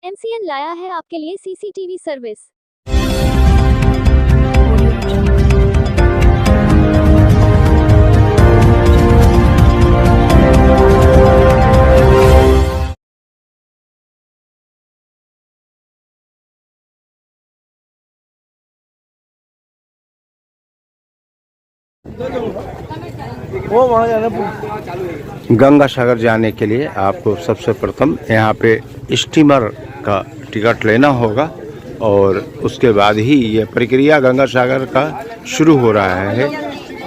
MCN लाया है आपके लिए CCTV सर्विस। गंगा सागर जाने के लिए आपको सबसे प्रथम यहाँ पे स्टीमर का टिकट लेना होगा और उसके बाद ही ये प्रक्रिया गंगा सागर का शुरू हो रहा है।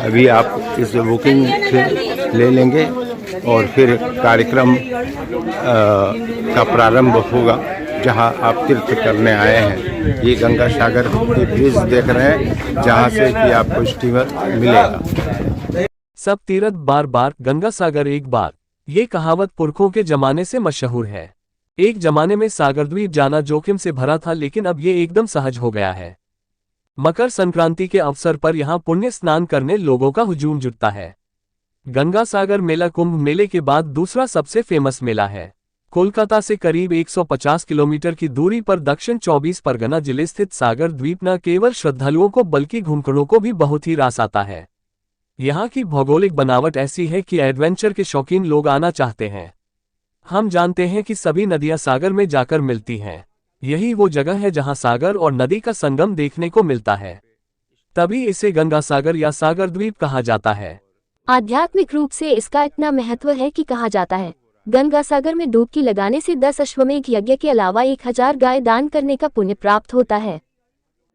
अभी आप इस बुकिंग से ले लेंगे और फिर कार्यक्रम का प्रारंभ होगा जहां आप तीर्थ करने आए हैं। ये गंगा सागर के ब्रिज देख रहे हैं जहां से कि आपको स्टीमर मिलेगा। सब तीर्थ बार बार गंगा सागर एक बार, ये कहावत पुरखों के जमाने से मशहूर है। एक जमाने में सागर द्वीप जाना जोखिम से भरा था, लेकिन अब ये एकदम सहज हो गया है। मकर संक्रांति के अवसर पर यहाँ पुण्य स्नान करने लोगों का हुजूम जुटता है। गंगा सागर मेला कुंभ मेले के बाद दूसरा सबसे फेमस मेला है। कोलकाता से करीब 150 किलोमीटर की दूरी पर दक्षिण 24 परगना जिले स्थित सागर द्वीप न केवल श्रद्धालुओं को बल्कि घुमक्कड़ों को भी बहुत ही रास आता है। यहाँ की भौगोलिक बनावट ऐसी है कि एडवेंचर के शौकीन लोग आना चाहते हैं। हम जानते हैं कि सभी नदियां सागर में जाकर मिलती हैं। यही वो जगह है जहां सागर और नदी का संगम देखने को मिलता है, तभी इसे गंगा सागर या सागर द्वीप कहा जाता है। आध्यात्मिक रूप से इसका इतना महत्व है कि कहा जाता है गंगा सागर में डुबकी लगाने से 10 अश्वमेघ यज्ञ के अलावा 1000 गाय दान करने का पुण्य प्राप्त होता है।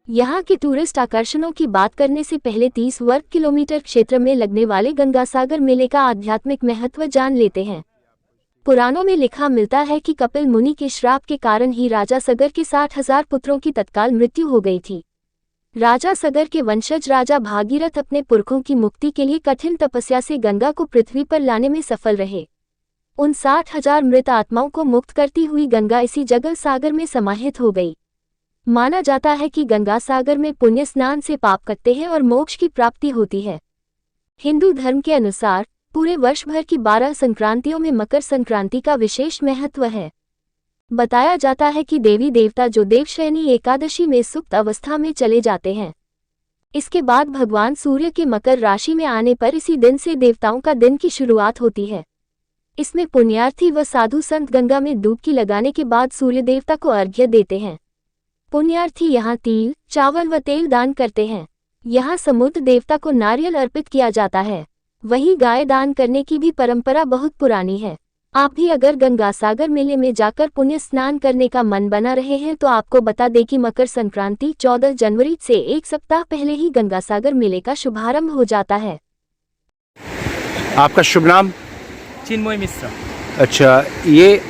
यहाँ के टूरिस्ट आकर्षणों की बात करने से पहले 30 वर्ग किलोमीटर क्षेत्र में लगने वाले गंगा सागर मेले का आध्यात्मिक महत्व जान लेते हैं। पुराणों में लिखा मिलता है कि कपिल मुनि के श्राप के कारण ही राजा सगर के 60,000 पुत्रों की तत्काल मृत्यु हो गई थी। राजा सगर के वंशज राजा भागीरथ अपने पुरखों की मुक्ति के लिए कठिन तपस्या से गंगा को पृथ्वी पर लाने में सफल रहे। उन 60,000 मृत आत्माओं को मुक्त करती हुई गंगा इसी जगह सागर में समाहित हो गई। माना जाता है कि गंगा सागर में पुण्य स्नान से पाप कटते हैं और मोक्ष की प्राप्ति होती है। हिंदू धर्म के अनुसार पूरे वर्ष भर की 12 संक्रांतियों में मकर संक्रांति का विशेष महत्व है। बताया जाता है कि देवी देवता जो देवशयनी एकादशी में सुप्त अवस्था में चले जाते हैं, इसके बाद भगवान सूर्य के मकर राशि में आने पर इसी दिन से देवताओं का दिन की शुरुआत होती है। इसमें पुण्यार्थी व साधु संत गंगा में डुबकी लगाने के बाद सूर्य देवता को अर्घ्य देते हैं। पुण्यार्थी यहाँ तिल, चावल व तेल दान करते हैं। यहाँ समुद्र देवता को नारियल अर्पित किया जाता है। वहीं गाय दान करने की भी परंपरा बहुत पुरानी है। आप भी अगर गंगा सागर मेले में जाकर पुण्य स्नान करने का मन बना रहे हैं तो आपको बता दें कि मकर संक्रांति 14 जनवरी से एक सप्ताह पहले ही गंगा सागर मेले का शुभारंभ हो जाता है। आपका शुभ नाम? चिन्मय मिश्रा। अच्छा, ये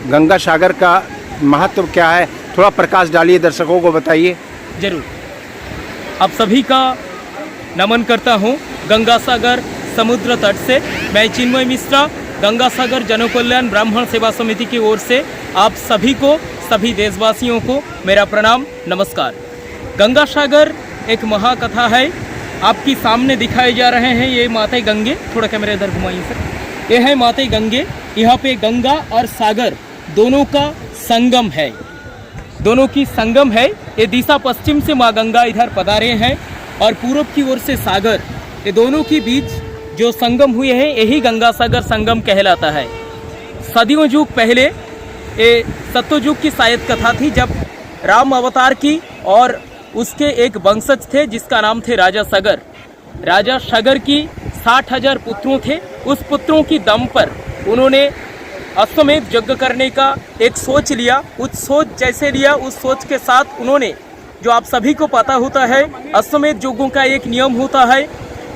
गंगा सागर का महत्व क्या है, थोड़ा प्रकाश डालिए, दर्शकों को बताइए। जरूर, आप सभी का नमन करता हूँ गंगा सागर समुद्र तट से। मैं चिन्मय मिश्रा, गंगा सागर जनकल्याण ब्राह्मण सेवा समिति की ओर से आप सभी को, सभी देशवासियों को मेरा प्रणाम, नमस्कार। गंगा सागर एक महाकथा है। आपकी सामने दिखाए जा रहे हैं ये माते गंगे, थोड़ा कैमरा इधर घुमाइए सर। ये है माते गंगे। यहाँ पे गंगा और सागर दोनों का संगम है, दोनों की संगम है। ये दिशा पश्चिम से माँ गंगा इधर पधारे हैं और पूर्व की ओर से सागर, ये दोनों के बीच जो संगम हुए हैं यही गंगा सागर संगम कहलाता है। सदियों युग पहले ये सत्ययुग की शायद कथा थी, जब राम अवतार की और उसके एक वंशज थे जिसका नाम थे राजा सगर। राजा सगर की 60,000 पुत्रों थे। उस पुत्रों की दम पर उन्होंने अश्वमेध यज्ञ करने का एक सोच लिया। उस सोच जैसे लिया, उस सोच के साथ उन्होंने, जो आप सभी को पता होता है, अश्वमेध यज्ञों का एक नियम होता है,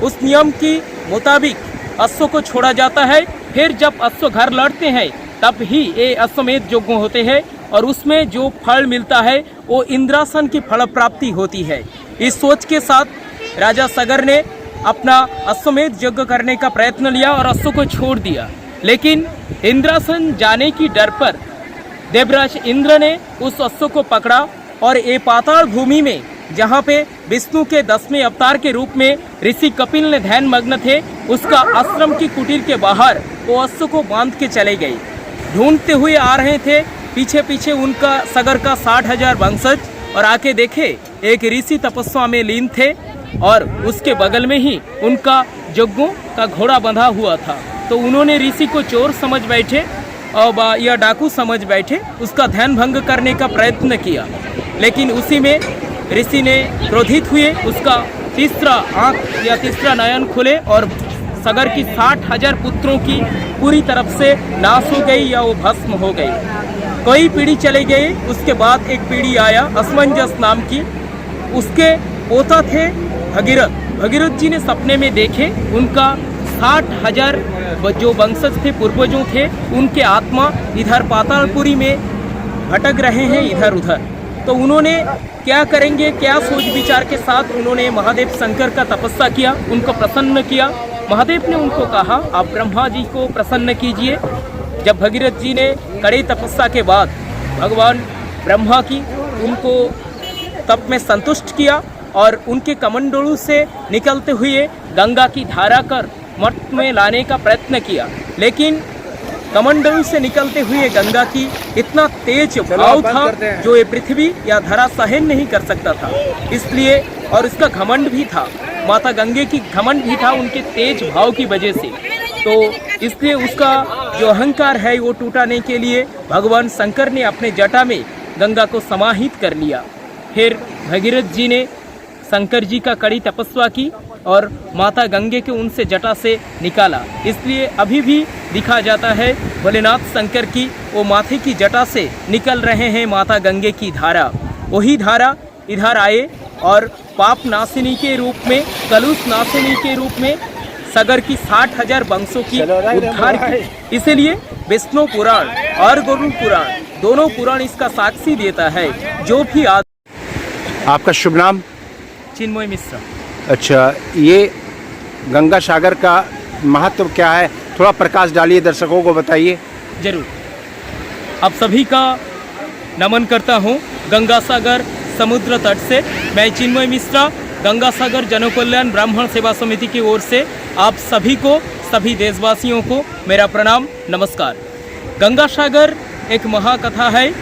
उस नियम के मुताबिक अश्व को छोड़ा जाता है। फिर जब अश्व घर लौटते हैं तब ही ये अश्वमेध यज्ञ होते हैं और उसमें जो फल मिलता है वो इंद्रासन की फल प्राप्ति होती है। इस सोच के साथ राजा सगर ने अपना अश्वमेध यज्ञ करने का प्रयत्न लिया और अश्व को छोड़ दिया। लेकिन इंद्रासन जाने की डर पर देवराज इंद्र ने उस अश्व को पकड़ा और ये पाताल भूमि में, जहाँ पे विष्णु के 10वें अवतार के रूप में ऋषि कपिल ने ध्यान मग्न थे, उसका आश्रम की कुटीर के बाहर वो अश्व को बांध के चले गए। ढूंढते हुए आ रहे थे पीछे पीछे उनका सगर का 60,000 वंशज और आके देखे एक ऋषि तपस्या में लीन थे और उसके बगल में ही उनका यज्ञों का घोड़ा बंधा हुआ था। तो उन्होंने ऋषि को चोर समझ बैठे और या डाकू समझ बैठे, उसका ध्यान भंग करने का प्रयत्न किया। लेकिन उसी में ऋषि ने क्रोधित हुए, उसका तीसरा आँख या तीसरा नयन खुले और सगर की 60,000 पुत्रों की पूरी तरफ से नाश हो गई या वो भस्म हो गई। कई पीढ़ी चले गए, उसके बाद एक पीढ़ी आया असमंजस नाम की, उसके पोता थे भगीरथ। भगीरथ जी ने सपने में देखे उनका 60,000 जो वंशज थे, पूर्वजों थे, उनके आत्मा इधर पातालपुरी में भटक रहे हैं इधर उधर। तो उन्होंने क्या करेंगे, क्या सोच विचार के साथ उन्होंने महादेव शंकर का तपस्या किया, उनको प्रसन्न किया। महादेव ने उनको कहा आप ब्रह्मा जी को प्रसन्न कीजिए। जब भगीरथ जी ने कड़ी तपस्या के बाद भगवान ब्रह्मा की उनको तप में संतुष्ट किया और उनके कमंडलू से निकलते हुए गंगा की धारा कर मठ में लाने का प्रयत्न किया। लेकिन कमंडलू से निकलते हुए गंगा की इतना तेज भाव था जो ये पृथ्वी या धरा सहन नहीं कर सकता था। इसलिए और इसका घमंड भी था, माता गंगे की घमंड भी था उनके तेज भाव की वजह से। तो इसलिए उसका जो अहंकार है वो टूटाने के लिए भगवान शंकर ने अपने जटा में गंगा को समाहित कर लिया। फिर भगीरथ जी ने शंकर जी का कड़ी तपस्या की और माता गंगे के उनसे जटा से निकाला। इसलिए अभी भी दिखा जाता है भोलेनाथ शंकर की वो माथे की जटा से निकल रहे हैं माता गंगे की धारा। वही धारा इधर आए और पाप नाशिनी के रूप में, कलुष नाशिनी के रूप में सगर की 60,000 वंशों की उद्धार की। इसीलिए विष्णु पुराण और गरुड़ पुराण दोनों पुराण इसका साक्षी देता है। जो भी आपका शुभ नाम? चिन्मय मिश्रा। अच्छा, ये गंगा सागर का महत्व क्या है, थोड़ा प्रकाश डालिए, दर्शकों को बताइए। जरूर। आप सभी का नमन करता हूँ गंगा सागर समुद्र तट से। मैं चिन्मय मिश्रा, गंगा सागर जनकल्याण ब्राह्मण सेवा समिति की ओर से आप सभी को, सभी देशवासियों को मेरा प्रणाम, नमस्कार। गंगा सागर एक महाकथा है।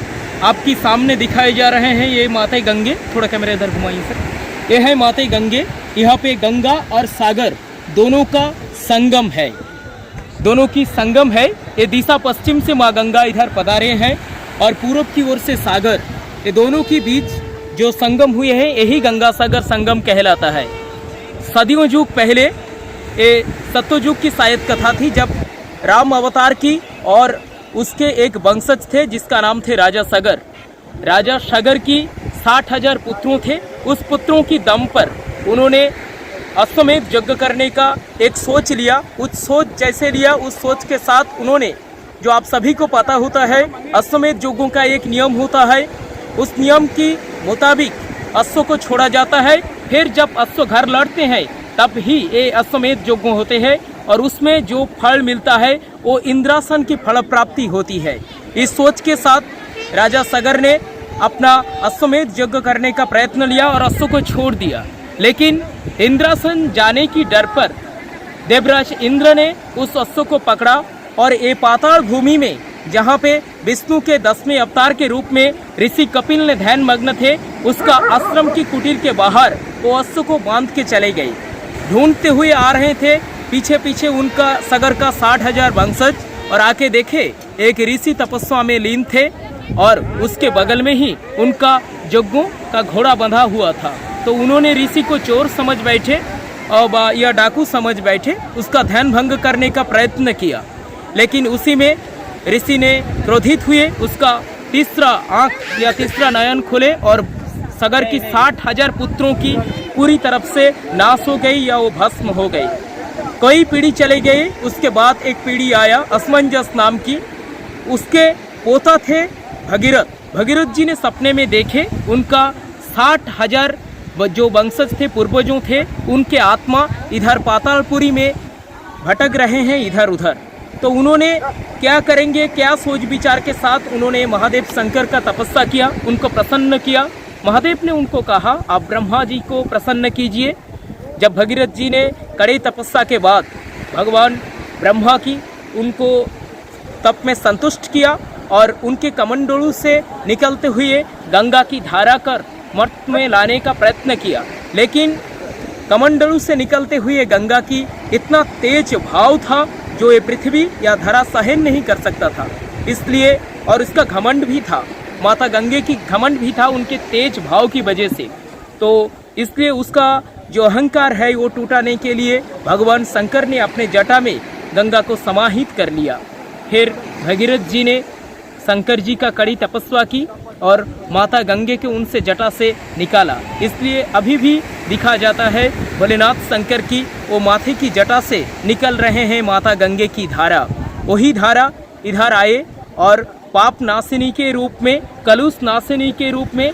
आपकी सामने दिखाए जा रहे हैं ये माता गंगे, थोड़ा कैमरा इधर घुमाइए सर। ये है माता गंगे। यहाँ पे गंगा और सागर दोनों का संगम है, दोनों की संगम है। ये दिशा पश्चिम से माँ गंगा इधर पधारे हैं और पूर्व की ओर से सागर, ये दोनों के बीच जो संगम हुए हैं यही गंगा सागर संगम कहलाता है। सदियों युग पहले ये सत्ययुग की शायद कथा थी, जब राम अवतार की और उसके एक वंशज थे जिसका नाम थे राजा सगर। राजा सगर की 60,000 पुत्रों थे। उस पुत्रों की दम पर उन्होंने अश्वमेध यज्ञ करने का एक सोच लिया। उस सोच जैसे लिया, उस सोच के साथ उन्होंने, जो आप सभी को पता होता है, अश्वमेध यज्ञों का एक नियम होता है, उस नियम के मुताबिक अश्व को छोड़ा जाता है। फिर जब अश्व घर लौटते हैं तब ही ये अश्वमेध यज्ञ होते हैं और उसमें जो फल मिलता है वो इंद्रासन की फल प्राप्ति होती है। इस सोच के साथ राजा सगर ने अपना अश्वमेध यज्ञ करने का प्रयत्न लिया और अश्व को छोड़ दिया। लेकिन इंद्रासन जाने की डर पर देवराज इंद्र ने उस अश्व को पकड़ा और ये पाताल भूमि में, जहाँ पे विष्णु के 10वें अवतार के रूप में ऋषि कपिल ने ध्यान मग्न थे, उसका आश्रम की कुटीर के बाहर वो अश्व को बांध के चले गए। ढूंढते हुए आ रहे थे, पीछे पीछे उनका सगर का 60,000 वंशज और आके देखे एक ऋषि तपस्या में लीन थे और उसके बगल में ही उनका यज्ञों का घोड़ा बंधा हुआ था। तो उन्होंने ऋषि को चोर समझ बैठे और या डाकू समझ बैठे, उसका ध्यान भंग करने का प्रयत्न किया। लेकिन उसी में ऋषि ने क्रोधित हुए, उसका तीसरा आँख या तीसरा नयन खुले और सगर की 60,000 पुत्रों की पूरी तरफ से नाश हो गई या वो भस्म हो गई। कई पीढ़ी चले गए, उसके बाद एक पीढ़ी आया असमंजस नाम की, उसके पोता थे भगीरथ। भगीरथ जी ने सपने में देखे उनका 60,000 जो वंशज थे, पूर्वजों थे, उनके आत्मा इधर पातालपुरी में भटक रहे हैं इधर उधर। तो उन्होंने क्या करेंगे, क्या सोच विचार के साथ उन्होंने महादेव शंकर का तपस्या किया, उनको प्रसन्न किया। महादेव ने उनको कहा आप ब्रह्मा जी को प्रसन्न कीजिए। जब भगीरथ जी ने कड़ी तपस्या के बाद भगवान ब्रह्मा की उनको तप में संतुष्ट किया और उनके कमंडलू से निकलते हुए गंगा की धारा कर मठ में लाने का प्रयत्न किया, लेकिन कमंडलू से निकलते हुए गंगा की इतना तेज भाव था जो ये पृथ्वी या धरा सहन नहीं कर सकता था। इसलिए और इसका घमंड भी था, माता गंगे की घमंड भी था उनके तेज भाव की वजह से। तो इसलिए उसका जो अहंकार है वो टूटाने के लिए भगवान शंकर ने अपने जटा में गंगा को समाहित कर लिया। फिर भगीरथ जी ने शंकर जी का कड़ी तपस्या की और माता गंगे के उनसे जटा से निकाला। इसलिए अभी भी दिखा जाता है भोलेनाथ शंकर की वो माथे की जटा से निकल रहे हैं माता गंगे की धारा। वही धारा इधर आए और पाप नाशिनी के रूप में, कलुष नाशिनी के रूप में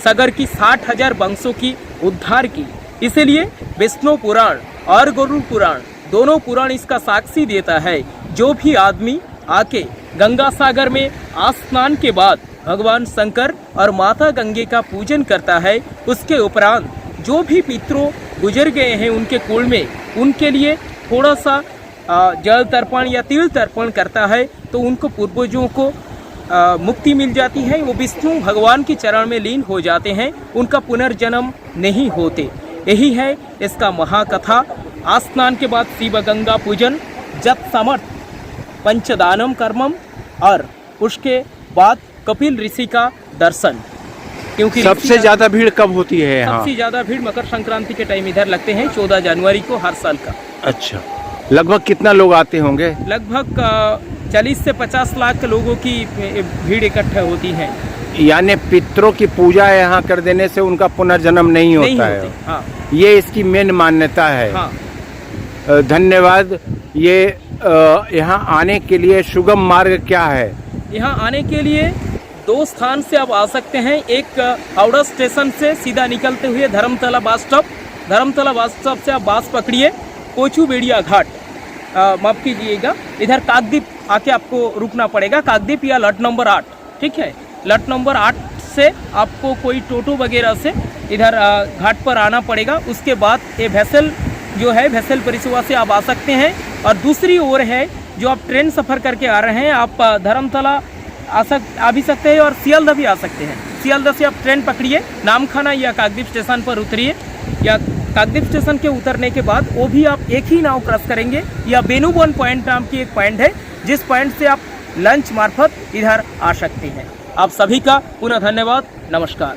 सागर की 60,000 वंशों की उद्धार की। इसीलिए विष्णु पुराण और गरुड़ पुराण दोनों पुराण इसका साक्षी देता है। जो भी आदमी आके गंगा सागर में स्नान के बाद भगवान शंकर और माता गंगे का पूजन करता है, उसके उपरांत जो भी पितरों गुजर गए हैं उनके कुल में, उनके लिए थोड़ा सा जल तर्पण या तिल तर्पण करता है तो उनको पूर्वजों को मुक्ति मिल जाती है। वो विष्णु भगवान के चरण में लीन हो जाते हैं, उनका पुनर्जन्म नहीं होते। यही है इसका महाकथा। स्नान के बाद शिव गंगा पूजन, जप समर्थ, पंचदानम कर्मम और उसके बाद कपिल ऋषि का दर्शन। क्योंकि सबसे ज्यादा भीड़ कब होती है यहाँ? सबसे ज्यादा भीड़ मकर संक्रांति के टाइम इधर लगते हैं, 14 जनवरी को हर साल का। अच्छा, लगभग कितना लोग आते होंगे? लगभग 40 से 50 लाख लोगों की भीड़ इकट्ठा होती है। यानी पितरों की पूजा यहाँ कर देने से उनका पुनर्जन्म नहीं होता है। हाँ। ये इसकी मेन मान्यता है। हाँ। धन्यवाद। ये यहाँ आने के लिए सुगम मार्ग क्या है? यहाँ आने के लिए 2 स्थान से आप आ सकते हैं। एक हावड़ा स्टेशन से सीधा निकलते हुए Dharmatala bus stop, Dharmatala bus stop से आप बस पकड़िए कोचू बेड़िया घाट, माफ कीजिएगा, इधर काकद्वीप आके आपको रुकना पड़ेगा, काकद्वीप या लट नंबर 8, ठीक है। लट नंबर 8 से आपको कोई टोटो वगैरह से इधर घाट पर आना पड़ेगा। उसके बाद ये वेसल जो है, वेसल परिसेवा से आप आ सकते हैं। और दूसरी ओर है जो आप ट्रेन सफ़र करके आ रहे हैं, आप धर्मतला आ भी सकते हैं और सियालदह भी आ सकते हैं। सियालदह से आप ट्रेन पकड़िए, नामखाना या काकद्वीप स्टेशन पर उतरिए, या काकद्वीप स्टेशन के उतरने के बाद वो भी आप एक ही नाव क्रॉस करेंगे, या बेनुबन पॉइंट नाम की एक पॉइंट है जिस पॉइंट से आप लंच मार्फत इधर आ सकते हैं। आप सभी का पुनः धन्यवाद, नमस्कार।